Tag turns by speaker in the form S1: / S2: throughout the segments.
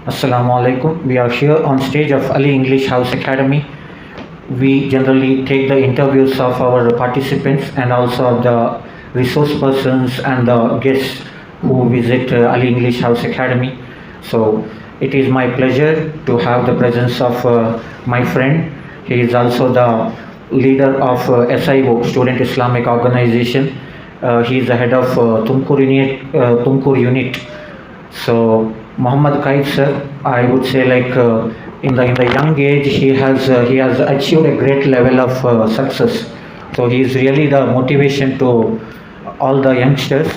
S1: Assalamu alaikum. We are here on stage of Ali English House Academy. We generally take the interviews of our participants and also of the resource persons and the guests who visit Ali English House Academy. So it is my pleasure to have the presence of my friend. He is also the leader of SIO, Student Islamic Organization. He is the head of Tumkur unit. So Muhammad Kaif sir, I would say like in the young age he has achieved a great level of success. So he is really the motivation to all the youngsters.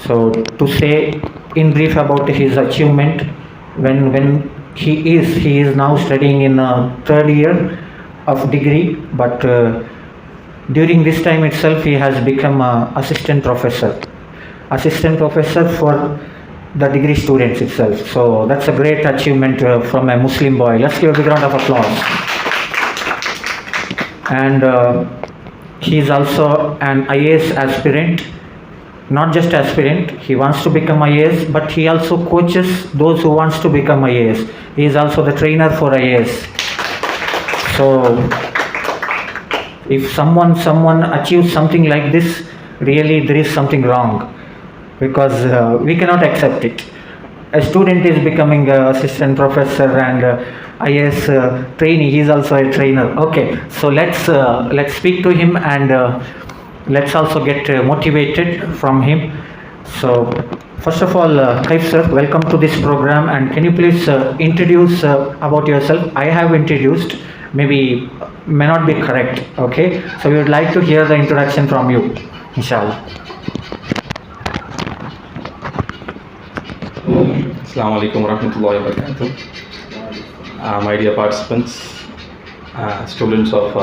S1: So to say in brief about his achievement, when he is now studying in third year of degree, but during this time itself he has become assistant professor for the degree students itself. So that's a great achievement from a Muslim boy. Let's give a big round of applause. And he is also an IAS aspirant. Not just aspirant, he wants to become IAS, but he also coaches those who wants to become IAS. He is also the trainer for IAS. So if someone achieves something like this, really there is something wrong, because we cannot accept it. A student is becoming assistant professor and IAS trainee. He is also a trainer. Okay, so let's speak to him and let's also get motivated from him. So first of all, Kaif sir, welcome to this program, and can you please introduce about yourself? I have introduced, maybe may not be correct. Okay, so we would like to hear the introduction from you, inshallah.
S2: Assalamu alaikum warahmatullahi wabarakatuh. My dear participants, students of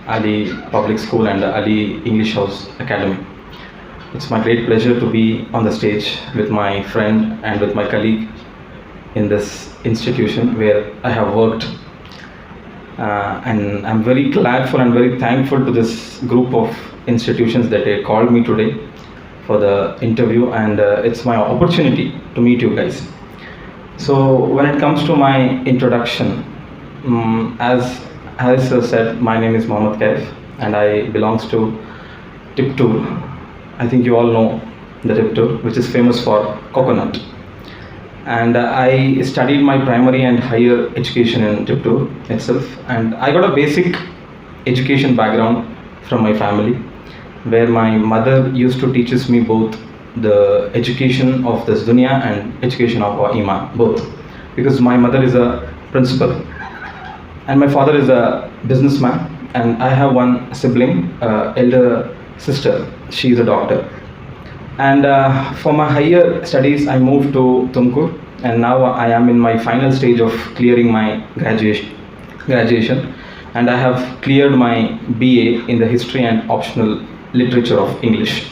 S2: Ali Public School and Ali English House Academy. It's my great pleasure to be on the stage with my friend and with my colleague in this institution where I have worked. And I'm very gladful and very thankful to this group of institutions that they called me today for the interview, and it's my opportunity to meet you guys. So when it comes to my introduction, as Harris said, my name is Muhammad Kaif and I belongs to Tumkur. I think you all know the Tumkur, which is famous for coconut. And I studied my primary and higher education in Tumkur itself, and I got a basic education background from my family, where my mother used to teaches me both the education of this dunya and education of our iman, both, because my mother is a principal and my father is a businessman, and I have one sibling, elder sister. She is a doctor. And for my higher studies I moved to Tumkur, and now I am in my final stage of clearing my graduation, and I have cleared my BA in the history and optional literature of English,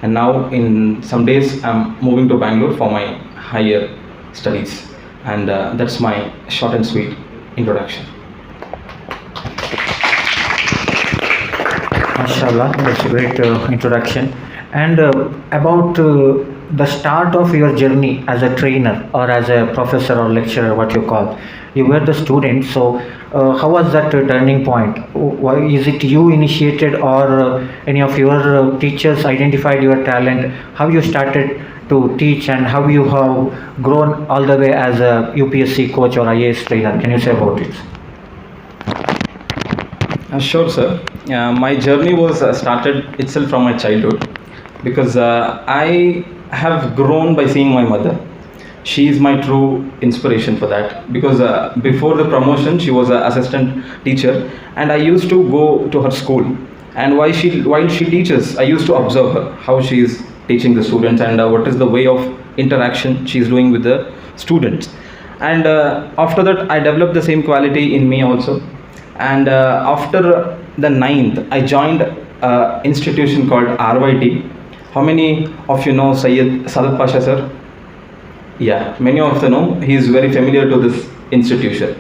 S2: and now in some days I'm moving to Bangalore for my higher studies, and that's my short and sweet introduction.
S1: MashaAllah, that's a great introduction. And about the start of your journey as a trainer or as a professor or lecturer, what you call, you were the student. So how was that turning point? Why is it you initiated, or any of your teachers identified your talent? How you started to teach, and how you have grown all the way as a UPSC coach or IAS trainer? Can you say about it?
S2: Sure, sir. My journey was started itself from my childhood, because I have grown by seeing my mother. She is my true inspiration for that, because before the promotion she was an assistant teacher, and I used to go to her school, and while she teaches I used to observe her, how she is teaching the students, and what is the way of interaction she is doing with the students. And after that I developed the same quality in me also. And after the ninth I joined an institution called RYT. How many of you know Sayyid Sadat Pasha sir? Yeah, many of them know. He is very familiar to this institution.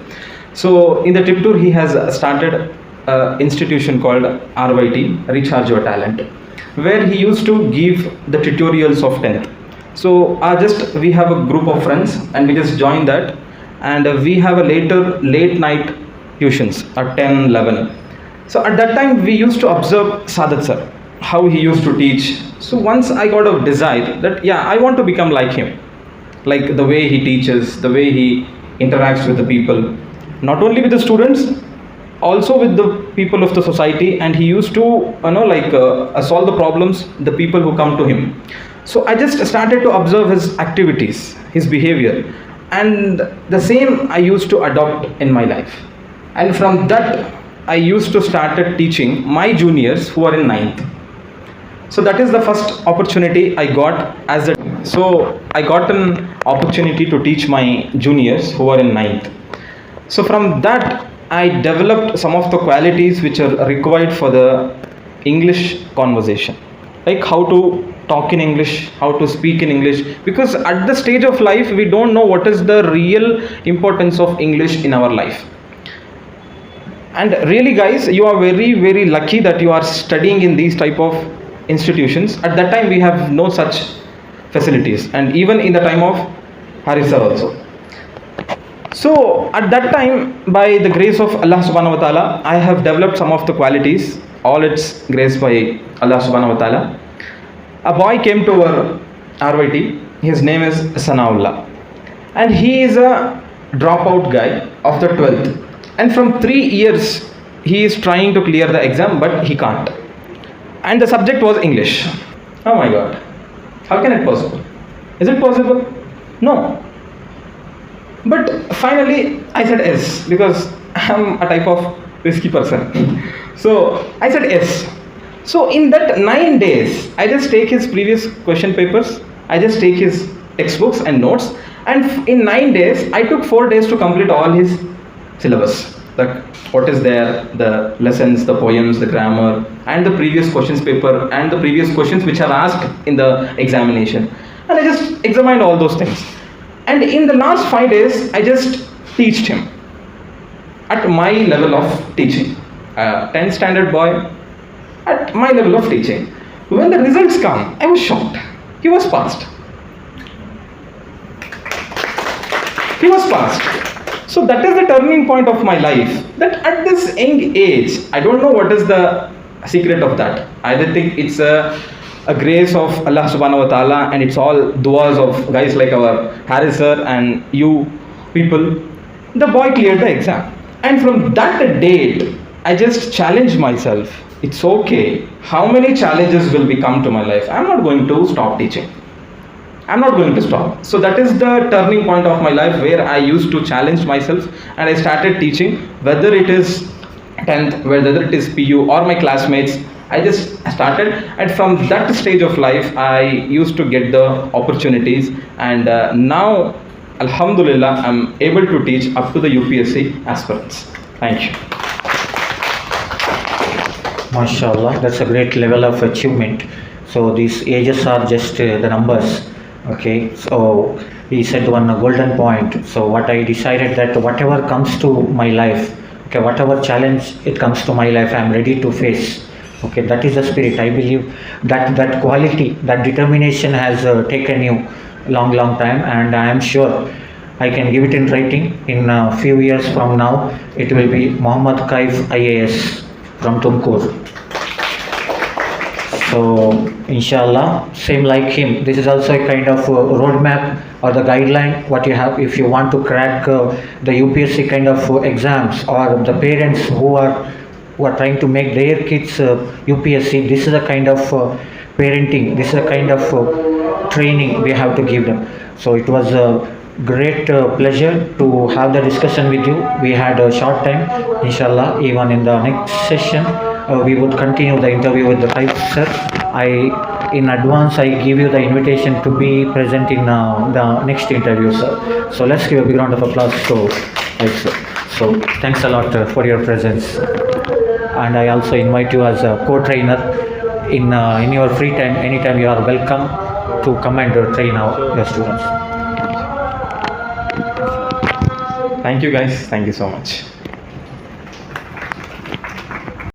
S2: So in the Tiptur he has started an institution called RYT, Recharge Your Talent, where he used to give the tutorials of 10th. So just we have a group of friends and we just joined that, and we have a late night tuitions at 10, 11. So at that time we used to observe Sadat sir, how he used to teach. So once I got a desire that yeah, I want to become like him, like the way he teaches, the way he interacts with the people, not only with the students, also with the people of the society. And he used to solve the problems, the people who come to him. So I just started to observe his activities, his behavior, and the same I used to adopt in my life. And from that I used to started teaching my juniors who are in ninth. So that is the first opportunity I got as a, so I got an opportunity to teach my juniors who are in ninth. So from that I developed some of the qualities which are required for the English conversation, like how to talk in English, how to speak in English, because at the stage of life we don't know what is the real importance of English in our life. And really guys, you are very lucky that you are studying in these type of institutions. At that time we have no such facilities, and even in the time of Harisa also. So at that time, by the grace of Allah subhanahu wa ta'ala, I have developed some of the qualities, all its grace by Allah subhanahu wa ta'ala. A boy came to our RYT, his name is Sanaullah, and he is a dropout guy of the 12th, and from 3 years he is trying to clear the exam but he can't, and the subject was English. Oh my god, how can it possible? Is it possible? No. But finally I said yes, because I'm a type of risky person. So I said yes. So in that 9 days, I just take his previous question papers, I just take his textbooks and notes, and in 9 days, I took 4 days to complete all his syllabus. Like what is there, the lessons, the poems, the grammar, and the previous questions paper, and the previous questions which are asked in the examination. And I just examined all those things. And in the last 5 days, I just teached him at my level of teaching. 10th standard boy, at my level of teaching. When the results come, I was shocked. He was passed. He was passed. So that is the turning point of my life. That at this young age, I don't know what is the secret of that. I don't think it's a grace of Allah subhanahu wa ta'ala, and it's all du'as of guys like our Haris sir and you people. The boy cleared the exam. And from that date, I just challenged myself. It's okay. How many challenges will become to my life? I'm not going to stop teaching. I'm not going to stop. So that is the turning point of my life, where I used to challenge myself and I started teaching, whether it is 10th, whether it is PU or my classmates. I just started, and from that stage of life, I used to get the opportunities, and now, Alhamdulillah, I'm able to teach up to the UPSC aspirants. Thank you.
S1: MashaAllah, that's a great level of achievement. So these ages are just the numbers. Okay, so he said one golden point. So what I decided, that whatever comes to my life, okay, whatever challenge it comes to my life, I'm ready to face. Okay, that is the spirit. I believe that quality, that determination has taken you long time, and I am sure I can give it in writing. In a few years from now, it will be Muhammad Kaif IAS from Tumkur. So inshallah, same like him, this is also a kind of roadmap or the guideline what you have if you want to crack the UPSC kind of exams, or the parents who are trying to make their kids UPSC. This is a kind of parenting, this is a kind of training we have to give them. So it was a great pleasure to have the discussion with you. We had a short time. Inshallah, even in the next session we would continue the interview with the Kaif sir. In advance I give you the invitation to be present in the next interview, sir. So let's give a big round of applause to Kaif sir. So thanks a lot for your presence, and I also invite you as a co-trainer in your free time. Anytime you are welcome to come and train your students.
S2: Thank you guys. Thank you so much.